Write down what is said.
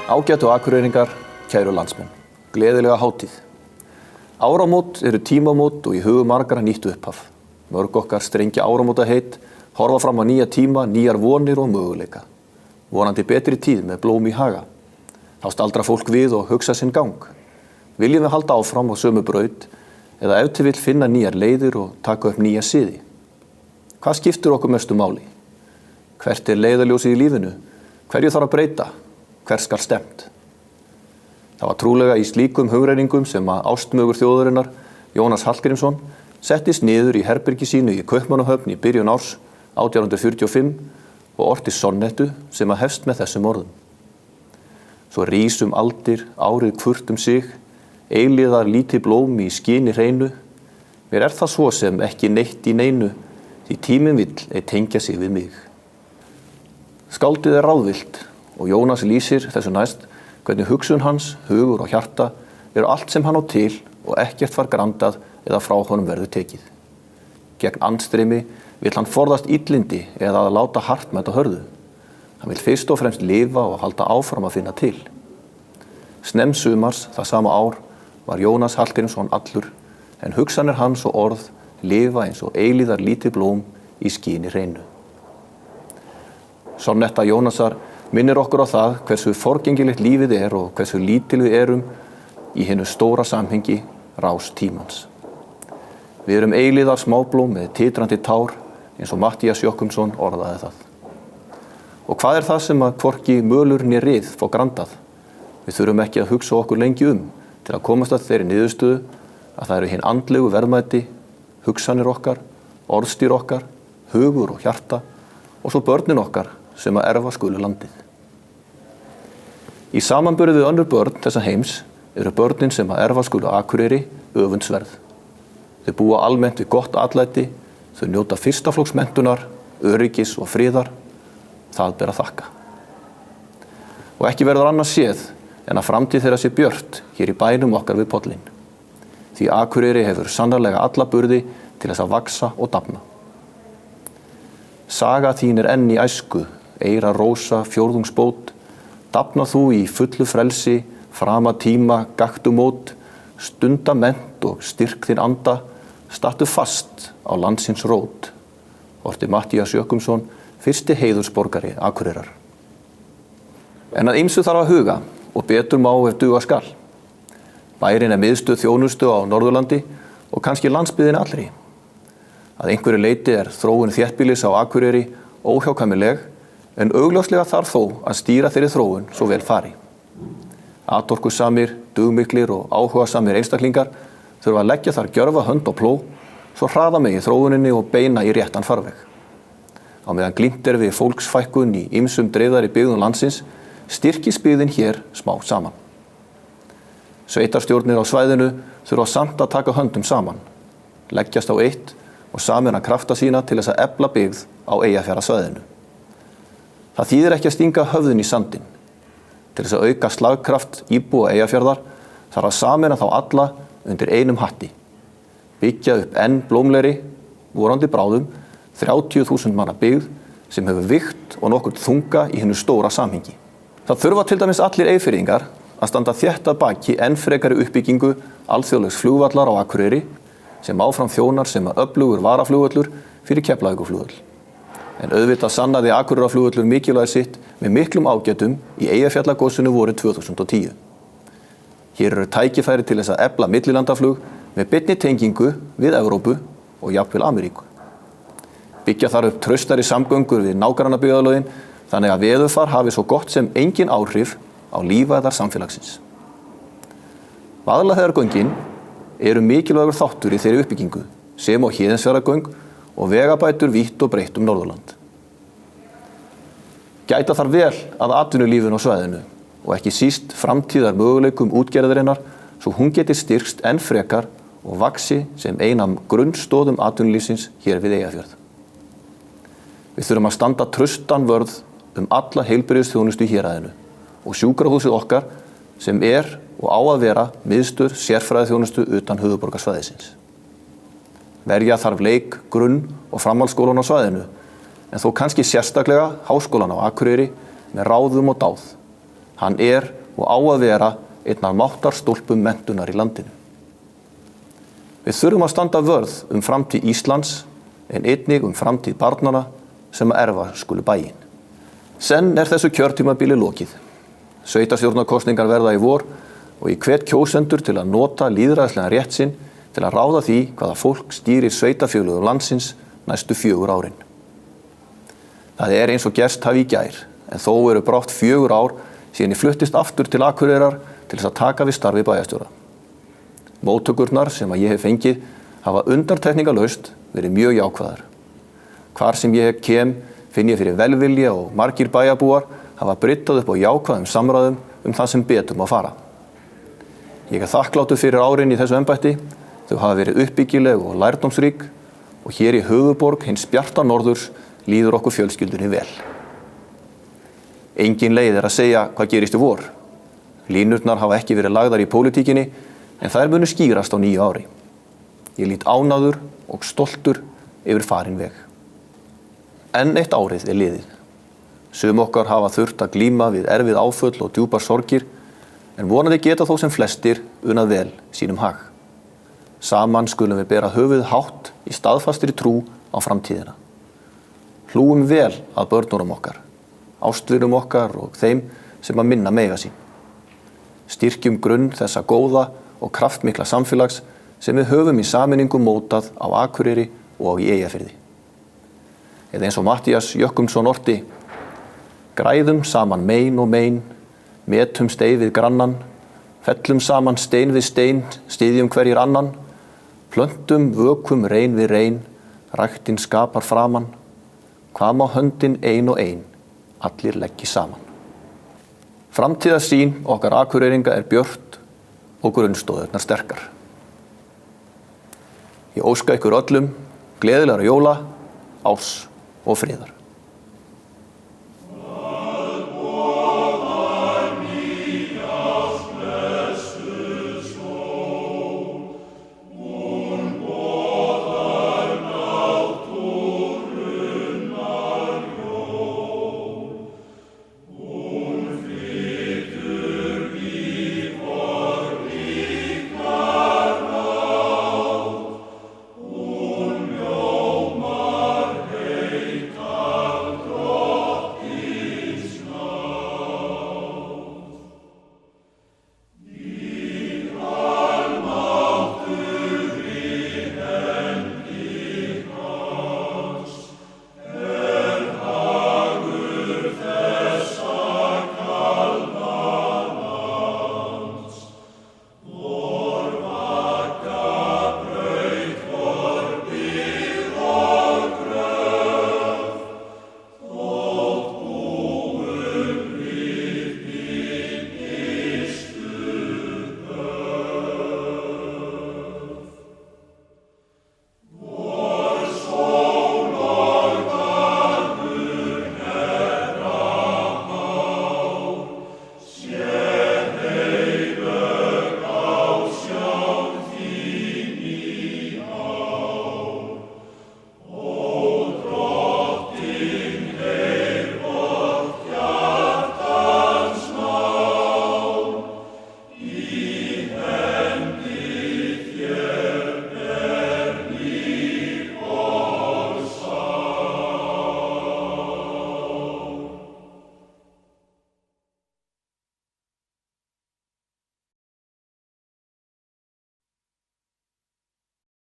Ágætu Akureyringar, kæru landsmenn, gleðilega hátíð. Áramót eru tímamót og í hugum margra nýtt upphaf. Mörg okkar strengja áramótaheit, horfa fram á nýja tíma, nýjar vonir og möguleika. Vonandi betri tíð með blóm í haga. Þá staldrar fólk við og hugsa sinn gang. Viljum við halda áfram á sömu braut eða ef til vill finna nýjar leiðir og taka upp nýja siði? Hvað skiptir okkur mestu máli? Hvert leiðarljósið í lífinu? Hverju þarf að breyta? Hvers skal stefnt? Það var trúlega í slíkum hugreiningum sem að ástmögur þjóðarinnar, Jónas Hallgrímsson, settist niður í herbergi sínu í Kaupmannahöfn í byrjun árs 1845 og orti sonnettu sem að hefst með þessum orðum. Svo rís aldir, árið hvurt sig, eilíðar lítið blóm í skini hreinu. Mér það svo sem ekki neitt í neinu, því tíminn vill ei tengja sig við mig. Skáldið ráðvillt og Jónas lýsir þessu næst hvernig hugsun hans, hugur og hjarta eru allt sem hann á til og ekkert var grandað eða frá honum verður tekið. Gegn andstreymi vill hann forðast illindi eða að láta hart mæta hörðu. Hann vill fyrst og fremst lifa og halda áfram að finna til. Snemmsumars það sama ár var Jónas Hallgrímsson allur, en hugsanir hans og orð lifa eins og eilíðar lítið blóm í skini hreinu. Sonnetta Jónasar minnir okkur á það hversu forgengilegt lífið er og hversu lítil við erum í hinu stóra samhengi rás tímans. Við erum eilíðar smáblóm með titrandi tár eins og Matthías Jochumsson orðaði það. Og hvað það sem að hvorki mölur né rið fá grandað? Við þurfum ekki að hugsa okkur lengi til að komast að þeirri niðurstöðu að það eru hinn andlegu verðmæti, hugsanir okkar, orðstýr okkar, hugur og hjarta og svo börnin okkar sem að erfa skulu landið. Í samanburði við önnur börn þessa heims eru börnin sem að erfa skulu Akureyri öfundsverð. Þau búa almennt við gott atlæti, þau njóta fyrstaflokks menntunar, öryggis og friðar. Það ber að þakka. Og ekki verður annars séð en að framtíð þeirra sé björt hér í bænum okkar við pollinn. Því Akureyri hefur sannarlega alla burði til þess að vaxa og dafna. Saga þín enn í æsku, eira rósa fjórðungsbót, dafna þú í fullu frelsi, frama tíma, gaktu mót, stunda mennt og styrk þinn anda, stattu fast á landsins rót. Orti Matthías Jochumsson, fyrsti heiðursborgari Akureyrar. En að ýmsu þarf að huga og betur má ef duga skal. Bærinn miðstöð þjónustu á Norðurlandi og kannski landsbyggðinni allri. Að einhverju leyti þróun þéttbýlis á Akureyri óhjákvæmileg, en augljóslega þarf þó að stýra þeirri þróun svo vel fari. Atorkusamir, dugmiklir og áhugasamir einstaklingar þurfa að leggja þar gjörva hönd á plóg, svo hraða megi þróuninni og beina í réttan farveg. Á meðan glímt við fólksfækkun í ýmsum dreifðari byggðum landsins, styrkist byggðin hér smá saman. Sveitarstjórnir á svæðinu þurfa samt að taka höndum saman, leggjast á eitt og sameina krafta sína til þess að efla byggð á Eyjafjarðarsvæðinu. Það þýðir ekki að stinga höfðin í sandinn. Til þess að auka slagkraft íbúa Eyjafjarðar þarf að sameina þá alla undir einum hatti. Byggja upp enn blómlegri, vorandi bráðum, 30.000 manna byggð sem hefur vigt og nokkurn þunga í hinu stóra samhengi. Það þurfa til dæmis allir Eyfirðingar að standa þétt að baki enn frekari uppbyggingu alþjóðlegs flugvallar á Akureyri sem áfram þjónar sem að öflugur varaflugvöllur fyrir Keflavíkurflugvöll. En auðvitað sannaði Akureyrarflugvöllur mikilvægi sitt með miklum ágætum í Eyjafjallagosinu vorið 2010. Hér eru tækifæri til þess að efla millilandaflug með beinni tengingu við Evrópu og jafnvel Ameríku. Byggja þar upp traustari samgöngur við nágrannabyggðarlögin þannig að veðurfar hafi svo gott sem engin áhrif á lífæðar samfélagsins. Vaðlaheiðargöngin eru mikilvægur þáttur í þeirri uppbyggingu sem og Héðinsfjarðargöng og vegabætur vítt og breitt Norðurland. Gæta þarf vel að atvinnulífinu á svæðinu og ekki síst framtíðar möguleikum útgerðarinnar svo hún geti styrkst enn frekar og vaxi sem ein af grunnstoðum atvinnulífsins hér við Eyjafjörð. Við þurfum að standa traustan vörð alla heilbrigðisþjónustu í héraðinu og sjúkrahúsið okkar sem og á að vera miðstöð sérfræðiþjónustu utan höfuðborgarsvæðisins. Verja þarf leik, grunn- og framhaldsskólan á svæðinu, en þó kannski sérstaklega háskólan á Akureyri með ráðum og dáð. Hann og á að vera einn af máttarstólpum menntunar í landinu. Við þurfum að standa vörð framtíð Íslands en einnig framtíð barnanna sem að erfa skulu bæinn. Senn þessu kjörtímabili lokið. Sveitarstjórnarkosningar verða í vor og ég hvet kjósendur til að nota lýðræðislegan rétt sinn til að ráða því hvaða fólk stýrir sveitarfélögum landsins næstu 4 árin. Það eins og gerst hafi í gær, en þó eru brátt 4 ár síðan ég fluttist aftur til Akureyrar til þess að taka við starfi bæjarstjóra. Móttökurnar sem að ég hef fengið hafa undantekningarlaust verið mjög jákvæðar. Hvar sem ég kem finn ég fyrir velvilja og margir bæjarbúar hafa bryddað upp á jákvæðum samræðum það sem betur má fara. Ég þakklátur fyrir árin í þessu embætti, þau hafa verið uppbyggileg og lærdómsrík og hér í höfuðborg hins bjarta norðurs líður okkur fjölskyldunni vel. Engin leið að segja hvað gerist í vor. Línurnar hafa ekki verið lagðar í pólitíkinni en þær munu skýrast á nýju ári. Ég lít ánægður og stoltur yfir farinn veg. Enn eitt árið liðið. Sum okkar hafa þurft að glíma við erfið áföll og djúpar sorgir en vonandi geta þó sem flestir unnað vel sínum hag. Saman skulum við bera höfuð hátt í staðfastri trú á framtíðina. Hlúum vel að börnunum okkar, ástvinum okkar og þeim sem að minna mega sín. Styrkjum grunn þessa góða og kraftmikla samfélags sem við höfum í sameiningu mótað á Akureyri og í Eyjafirði. Eða eins og Matthías Jochumsson orti: Græðum saman mein og mein, metum steig við grannan, fellum saman stein við stein, styðjum hverjir annan, plöntum vökum rein við rein, ræktin skapar framan, hvað má höndin ein og ein, allir leggi saman. Framtíðarsýn okkar Akureyringa björt og grunnstoðirnar sterkar. Ég óska ykkur öllum gleðilegra jóla, árs og friðar.